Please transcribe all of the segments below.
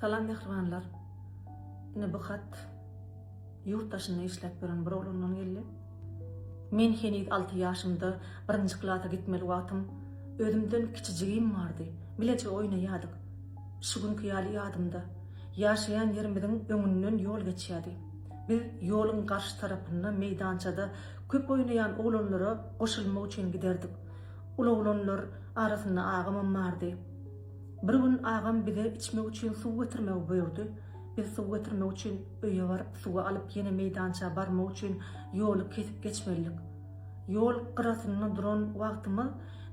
Salam mehribanlar. Ine bu hat yurttaşyna işläp beren bir oğlundan geldi. Men henüz 6 ýaşymda birinji klasa gitmeli wagtym özümden kiçijigim bardy. Bileçe oýnaýardyk. Şu günkü ýaly ýadymda. Ýaşaýan ýerimiziň öňünden ýol geçýärdi. Biz ýoluň garşy tarapynda meýdançada köp oýnaýan oglanlara goşulmak üçin giderdik. Ul oglanlar arasynda agam bardy. Bir gün agam bize içmek üçin suw getirmek buyurdy. Biz suw getirmek üçin öýe baryp suwa alyp ýene meýdança barmak üçin ýoly kesip geçmelik. Ýol gyrasynda duran wagtymy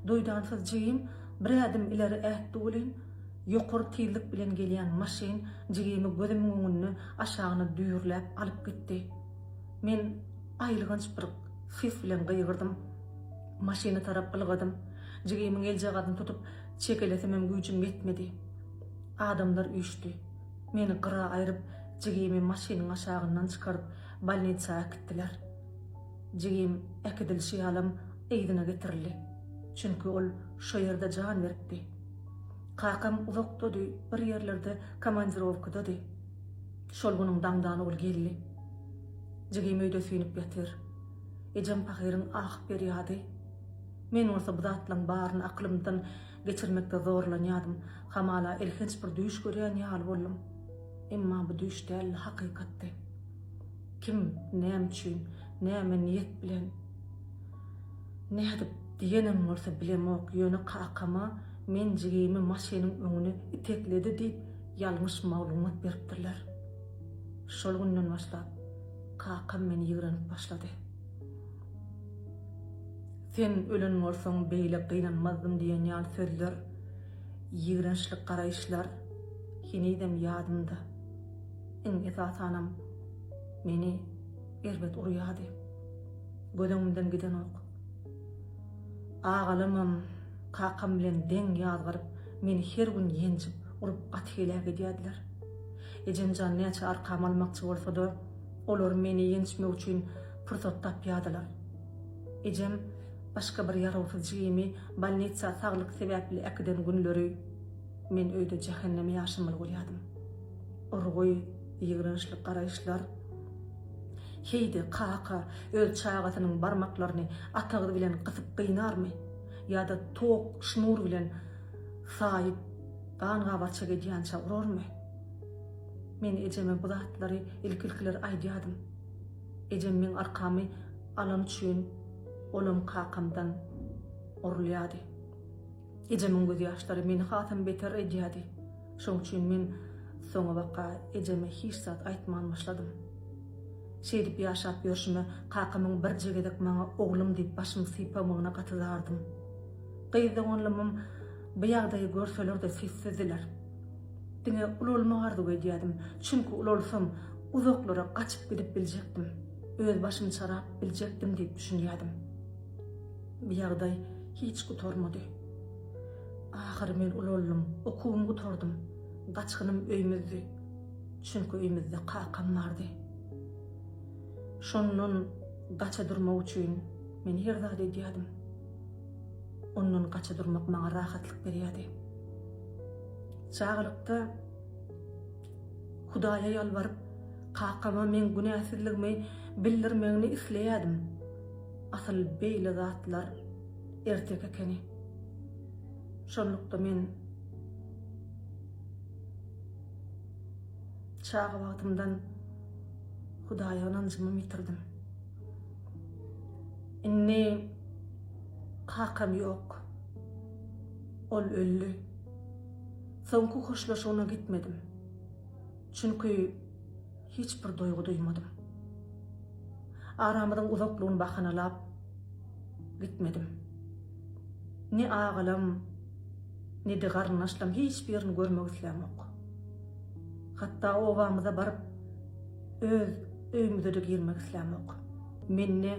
doýdansyz jigim bir adım ileri ätdi bolan ýokary tezlik bilen gelýän maşin jigimi gözümiň öňünde aşagyna düýürläp alyp gitdi. Men aýlygynç bir ses bilen gyýgyrdym. Maşina tarap ylgadym. Jigimiň eljagadyny tutup çekelesemem güýjüm yetmedi. Adamlar üýşdi. Meni gyra aýryp jigimi maşinaň aşagyndan çykaryp balnitsaga gitdiler. Jigim ekidil şeýalam eýdine getirildi. Çünki ol şo ýerde jan beripdi. Kakam uzakdady, bir ýerlerde komandirowkadady. Şol güniň daňdan ol geldi. Jigim öýde süýnüp ýatyr. Ejem pahyryň ahyp berýärdi. Men olsa bu zatlaryň baryny aklymdan geçirmekde zorlanýardym. Hamala ilginç bir düýüş görýän ýaly boldum. Emma bu düýüş däl hakykatdy. Kim, näme üçin, näme niýet bilen, nädip diýenim bolsa bilemok, ýöne kakama men jigimi maşynyň öňüne itekledi diýip ýalňyş maglumat beripdirler. Şol günden başlap kakam meni ýygranıp başlady. Sen ölen bolsaň beýle gynanmazdym diýen ýaly sözler, ýygrançlyk garaýşlar hinidem ýadymda. Iň esas anam meni erbet urýady. Gözümden giden ok. Ağalymam kakam bilen deň ýazgyryp meni her gün ýenjip urup atýeläge diýdiler. Ejenjan näçe arkam almakçy bolsa-da olar meni ýenişmek üçin pursat tapýadylar. Ejem başga bir ýarawsyz jigimi balnitsa saglyk sebäpli äkiden günleri men öýde jahannam ýaşamaly bolýardym. Urguy, ýygrançlyk garaýşlar heydi kaka öz çağatynyň barmaklaryny atagy bilen gysyp gynarmy? Ýa-da tok şnur bilen saýyp ganga barça gedýänçe urarmy? Men ejeme bu zatlary ilkilkiler aýdýardym. Ejem men arkamy alan üçin olam kakamdan urulýady. Ejemin göz ýaşlary meni hatym beter edýärdi. Şoň üçin men soňa baka ejeme hiç zat aýtman başladym. Şeýdip ýaşap ýörşüme kakamyň bir jegedek maňa oglum diýip başymy sypamagyna gatyrdym. Gyýdan oğlumym bu ýagdaýy görseler-de sessizdiler. Diňe ululmagardy diýdim. Çünki ululsam uzaklara gaçyp gidip biljekdim. Öz başymy çarap biljekdim diýip düşünýärdim. Bu ýagdaý hiç gutormady. Ahir men ululum, okuwumy gutardym. Gaçgynym öýümizdi. Çünki öýümizde kakam bardy. Şondan gaça durmak üçin men her zat edýärdim. Ondan gaça durmak maňa rahatlyk berýärdi. Çağlykda Hudaýa ýalbaryp kakama men günäsizligimi bildirmegini isleýärdim. Asal beýle zatlar ertek ekeni. Şonlukda men çağı wagtymdan Hudaýa ynanjymy yitirdim. Inni kakam ýok. Ol öldü. Soňky hoşlaşygyna gitmedim. Çünki hiç bir doýgu duýmadym. Aramyzyň uzaklygyny bahanalap gitmedim. Ne agalam, ne de garnaşlam hiç birini görmek islämok. Hatta obamyza baryp öz öýümüze de girmek islämok. Menne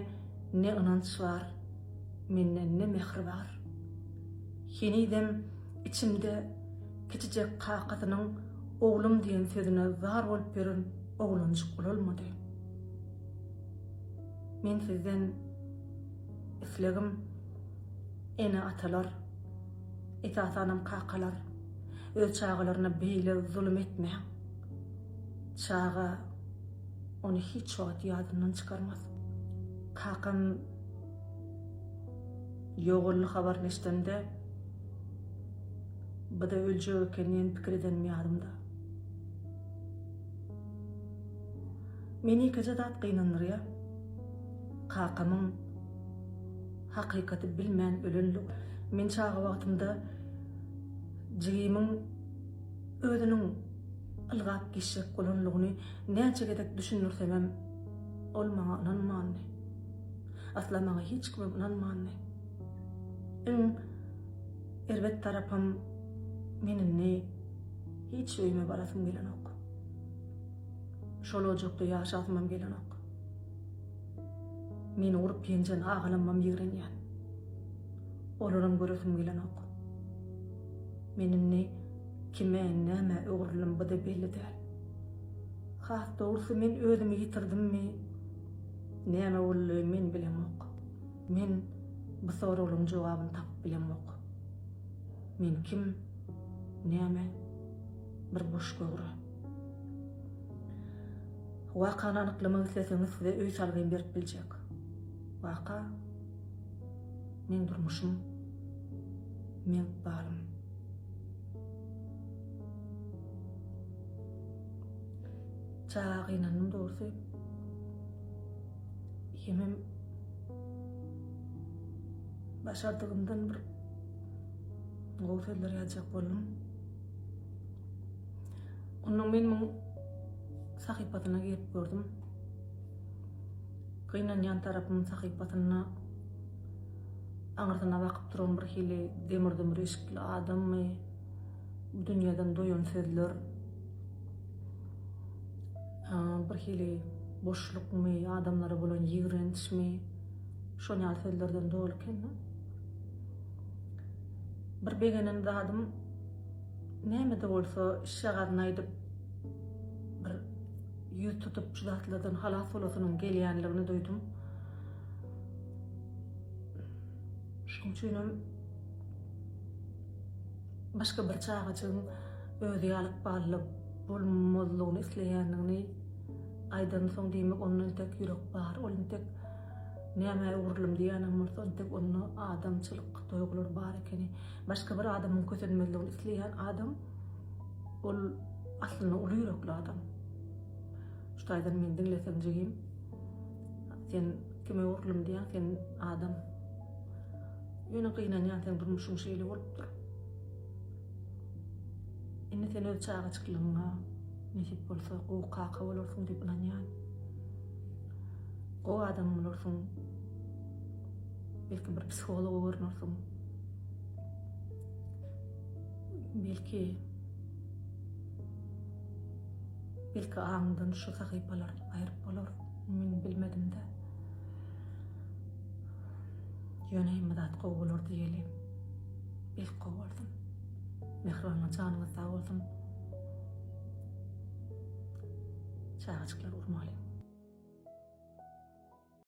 ne ynanç bar, menne ne mehri bar. Hinidem içimde kiçijek kakatynyň oglum diýen sözüne zar bolup beren oglanjyk bolmady. Men sizden islegim ene atalar, esas anam kakalar, öz çağalarına beýle zulüm etme. Çağa onu hiç wagt ýadyndan çykarmaz. Kakam ýogurly habar neşdende bada öljek ekenen pikir edenmeýadymda. Meni kejadat gynandyr ya. Kakamyň hakykaty bilmän ölenlik. Men çağa wagtymda jigimiň özüniň ılgap geçek bolanlygyny näçe gedek düşünürsem ol maňa inanmandy. Asla maňa hiç kim inanmandy. Elbet tarapam meninni hiç öýme barasym gelenok. Şol ojokda ýaşatmam gelenok. Meni urup ýenjen agalanmam ýigrenýän. Olaram göresim gelenok. Meninni kime näme öwrülüm bu da belli däl. Has dogrusu men özümi ýitirdimmi? Näme boldy men bilemok. Men bu soragyň jogabyny tapyp bilemok. Men kim? Näme? Bir boş göwre. Wakany anyklamak isleseňiz size öý salgyn berip biljek. Waka men durmuşum, men balym. Çağa gynandım dogrusu. Hemem başardygymdan bir gowseller ýazjak boldum. Onuň meniň sahypatyna girip gördüm. Gynanýan tarapyň sahypatyna aňyrdyna bakyp duran bir hili demirden bir eşikli adammy, bu dünýäden doýan sözler, bir hili boşlukmy, adamlara bolan ýigrençmi, şoňa sözlerden doluken. Bir begenen adam näme de bolsa şagadyna aýdyp bir ýüz tutup şudatlardan halas bolasynyň gelýänligini duýdum. Şoň üçin başga bir çağaçyň özi alyp barlyp bolmazlygyny isleýänligini aýdan soň diýmek onuň tek ýürek bar, onuň tek näme ugrulym diýenim bolsa tek onu adamçylyk doýgular bar ekeni. Başga bir adamyň kösenmezligini isleýän adam ol aslynda uly ýürekli adam. Şutaýdan men diňlesem jigim, sen kime ugrulym diýen, sen adam. Ýöne gynanýan sen durmuşyň şeýle bolupdyr. Indi sen öz çağaçylygyňa nesip bolsa o kaka bolarsyň diýip inanýan. O adam bolarsyň, belki bir psikolog görnürsyň. Belki ağamdan şu sahypalar aýryp bolar, men bilmedim-de. Ýöne himmat gowy bolar diýeli. Belki gowy bolsun. Mehriban janyňyz sag bolsun. Çağaçyklar urmaly.